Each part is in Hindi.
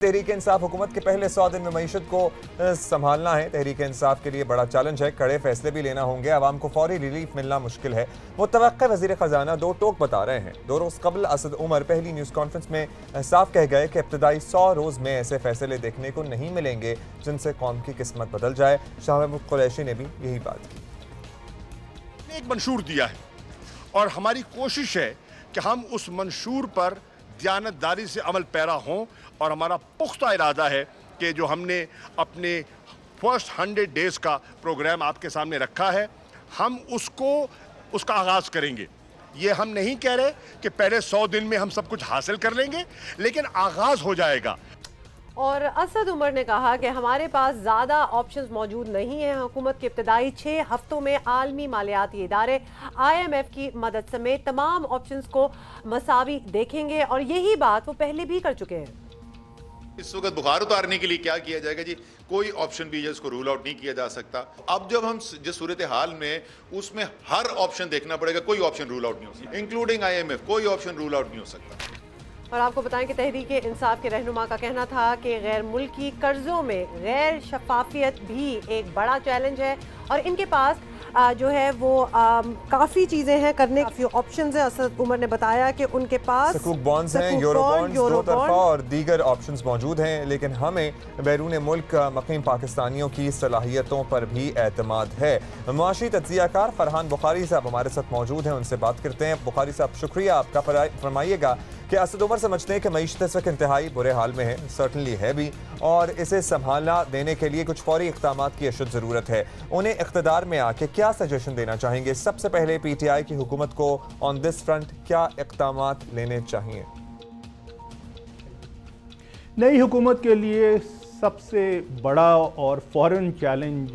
तहरीक इंसाफ हुकूमत के पहले 100 दिन में मईशत को संभालना है। तहरीक इंसाफ के लिए बड़ा चैलेंज है, कड़े फैसले भी लेना होंगे। आवाम को फौरी रिलीफ मिलना मुश्किल है। मुतवक्किल वज़ीर ख़जाना दो टोक बता रहे हैं। 2 रोज़ कबल असद उमर पहली न्यूज़ कॉन्फ्रेंस में साफ कह गए कि इब्तदाई 100 रोज़ में ऐसे फैसले देखने को नहीं मिलेंगे जिनसे कौम की किस्मत बदल जाए। शाह महमूद कुरैशी ने भी यही बात की। एक मंशूर दिया है और हमारी कोशिश है कि हम उस मंशूर पर दयानतदारी से अमल पैरा हों और हमारा पुख्ता इरादा है कि जो हमने अपने फर्स्ट 100 डेज़ का प्रोग्राम आपके सामने रखा है, हम उसका आगाज़ करेंगे। ये हम नहीं कह रहे कि पहले 100 दिन में हम सब कुछ हासिल कर लेंगे, लेकिन आगाज़ हो जाएगा। और असद उमर ने कहा कि हमारे पास ज़्यादा ऑप्शंस मौजूद नहीं हैं। हुकूमत के इब्तदाई 6 हफ्तों में आलमी मालियाती इदारे IMF की मदद समेत तमाम ऑप्शंस को मसावी देखेंगे और यही बात वो पहले भी कर चुके हैं। इस वक्त बुखार उतारने के लिए क्या किया जाएगा जी? कोई ऑप्शन भी जिसको रूल आउट नहीं किया जा सकता। अब जब हम जिस सूरत हाल में, उसमें हर ऑप्शन देखना पड़ेगा। कोई ऑप्शन रूल आउट नहीं हो सकता, इंक्लूडिंग IMF। कोई ऑप्शन रूल आउट नहीं हो सकता। और आपको बताएं कि तहरीक इंसाफ के रहनुमा का कहना था कि गैर मुल्की कर्जों में गैर शफाफियत भी एक बड़ा चैलेंज है और इनके पास जो है वो काफ़ी चीज़ें हैं करने, काफ़ी ऑप्शंस हैं। असद उमर ने बताया कि उनके पास सकूक बॉन्ड्स हैं, यूरो बॉन्ड्स, दो तरफा और दीगर ऑप्शंस मौजूद हैं, लेकिन हमें बैरून मुल्क मुक़ीम पाकिस्तानियों की सलाहियतों पर भी एतमाद है। मुआशी तज्ज़ियाकार फरहान बुखारी साहब हमारे साथ मौजूद हैं, उनसे बात करते हैं। बुखारी साहब, शुक्रिया आपका। फरमाइएगा कि असद उमर समझते हैं कि मईशत इस वक्त इंतहाई बुरे हाल में है, सर्टनली है भी, और इसे संभालना देने के लिए कुछ फौरी इक़दाम की अशद ज़रूरत है। उन्हें इक़्तिदार में आके क्या सजेशन देना चाहेंगे? सबसे पहले PTI की हुकूमत को ऑन दिस फ्रंट क्या इक़दाम लेने चाहिए? नई हुकूमत के लिए सबसे बड़ा और फ़ौरन चैलेंज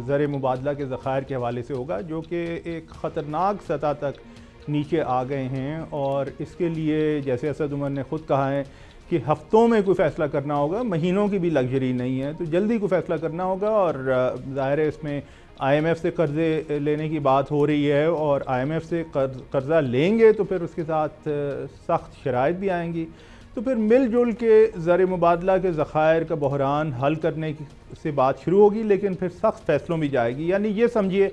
ज़र मुबादला के ज़खायर के हवाले से होगा, जो कि एक ख़तरनाक सतह तक नीचे आ गए हैं। और इसके लिए जैसे असद उमर ने ख़ुद कहा है कि हफ्तों में कोई फ़ैसला करना होगा, महीनों की भी लग्जरी नहीं है, तो जल्दी कोई फ़ैसला करना होगा। और ज़ाहिर है इसमें IMF से कर्ज़े लेने की बात हो रही है और IMF से कर्ज़ा लेंगे तो फिर उसके साथ सख्त शराइत भी आएंगी। तो फिर मिलजुल के ज़र मुबादला के ज़खायर का बहरान हल करने की से बात शुरू होगी, लेकिन फिर सख्त फ़ैसलों में जाएगी। यानी ये समझिए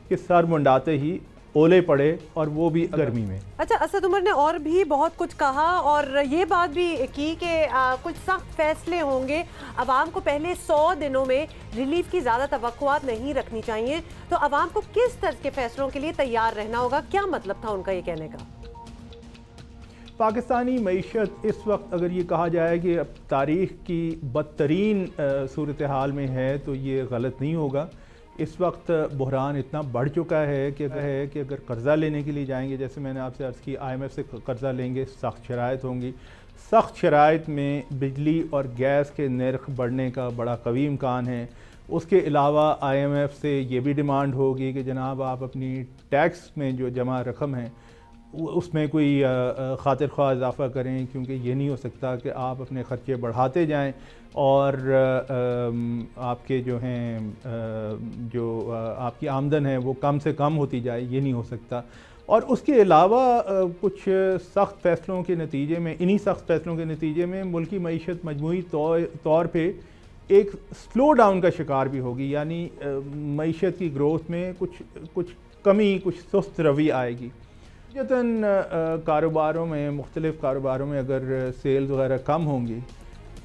कि सर मुंडाते ही ओले पड़े, और वो भी गर्मी में। अच्छा, असद उमर ने और भी बहुत कुछ कहा और ये बात भी की कि कुछ सख्त फैसले होंगे। अवाम को पहले 100 दिनों में रिलीफ की ज़्यादा तवक्कुआत नहीं रखनी चाहिए, तो अवाम को किस तरह के फैसलों के लिए तैयार रहना होगा? क्या मतलब था उनका ये कहने का? पाकिस्तानी मईशत इस वक्त अगर ये कहा जाए कि अब तारीख़ की बदतरीन सूरत हाल में है, तो ये गलत नहीं होगा। इस वक्त बहरान इतना बढ़ चुका है कि अगर कर्ज़ा लेने के लिए जाएंगे, जैसे मैंने आपसे अर्ज़ की, IMF से कर्ज़ा लेंगे, सख्त शराइत होंगी। सख्त शराइत में बिजली और गैस के नर्ख बढ़ने का बड़ा कवी इम्कान है। उसके अलावा IMF से ये भी डिमांड होगी कि जनाब आप अपनी टैक्स में जो जमा रकम है उसमें कोई खातिर ख्वाह इजाफ़ा करें, क्योंकि ये नहीं हो सकता कि आप अपने ख़र्चे बढ़ाते जाएं और आपके जो हैं आपकी आमदन है वो कम से कम होती जाए। ये नहीं हो सकता। और उसके अलावा कुछ सख्त फ़ैसलों के नतीजे में, इन्हीं सख्त फ़ैसलों के नतीजे में मुल्की मईशत मजमूई तौर पे एक स्लो डाउन का शिकार भी होगी। यानी मईशत की ग्रोथ में कुछ कमी, कुछ सुस्त रवि आएगी। जतन कारोबारों में, मुख्तलिफ़ कारोबारों में अगर सेल्स वगैरह कम होंगी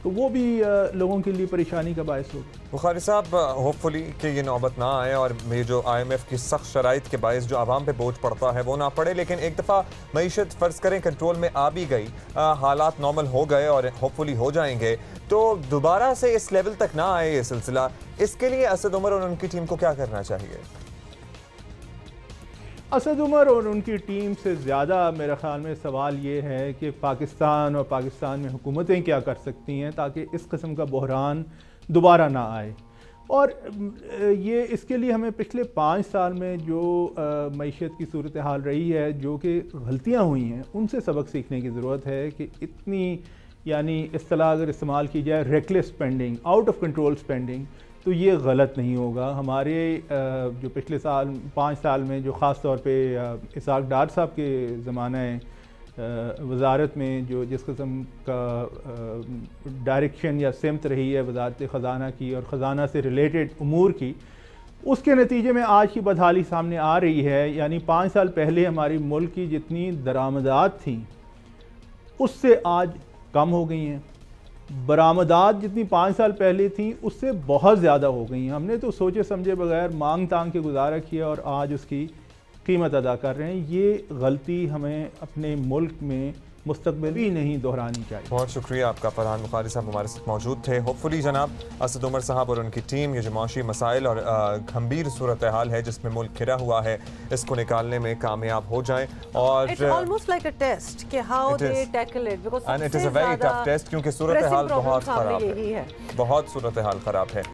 तो वो भी लोगों के लिए परेशानी का बायस होगा। बुखारी साहब, होपफुली कि ये नौबत ना आए और ये जो IMF की सख्त शराइत के बायस जो आवाम पे बोझ पड़ता है वो ना पड़े। लेकिन एक दफ़ा मईशत फ़र्ज़ करें कंट्रोल में आ भी गई, हालात नॉर्मल हो गए और होपफुली हो जाएंगे, तो दोबारा से इस लेवल तक ना आए ये सिलसिला, इसके लिए असद उमर और उनकी टीम को क्या करना चाहिए? असद उमर और उनकी टीम से ज़्यादा मेरे ख़्याल में सवाल ये है कि पाकिस्तान और पाकिस्तान में हुकूमतें क्या कर सकती हैं ताकि इस किस्म का बहरान दोबारा ना आए। और ये इसके लिए हमें पिछले 5 साल में जो मईशत की सूरत हाल रही है, जो कि गलतियाँ हुई हैं, उनसे सबक सीखने की ज़रूरत है कि इतनी, यानी इस्तेलाह अगर इस्तेमाल की जाए reckless spending, out of control spending, तो ये गलत नहीं होगा। हमारे जो पिछले 5 साल में जो ख़ास तौर पे इसहाक डार साहब के ज़माने वजारत में जो जिस किस्म का डायरेक्शन या सिमत रही है वजारत ख़जाना की और ख़जाना से रिलेटेड उमूर की, उसके नतीजे में आज की बदहाली सामने आ रही है। यानी 5 साल पहले हमारी मुल्क की जितनी दरामदात थी उससे आज कम हो गई हैं, बरामदात जितनी 5 साल पहले थी उससे बहुत ज़्यादा हो गई हैं। हमने तो सोचे समझे बगैर मांग तांग के गुजारा किया और आज उसकी कीमत अदा कर रहे हैं। ये गलती हमें अपने मुल्क में मुस्तकबिल भी नहीं दोहरानी चाहिए। बहुत शुक्रिया आपका। फरहान बुखारी साहब हमारे साथ मौजूद थे। होपफुली जनाब असद उमर साहब और उनकी टीम ये जो माशी मसाइल और गंभीर सूरत हाल है जिसमें मुल्क घिरा हुआ है इसको निकालने में कामयाब हो जाएं। और It's almost like a test कि how they tackle it, because and it is a very tough test क्योंकि सूरत हाल बहुत ख़राब है, बहुत सूरत हाल ख़राब है।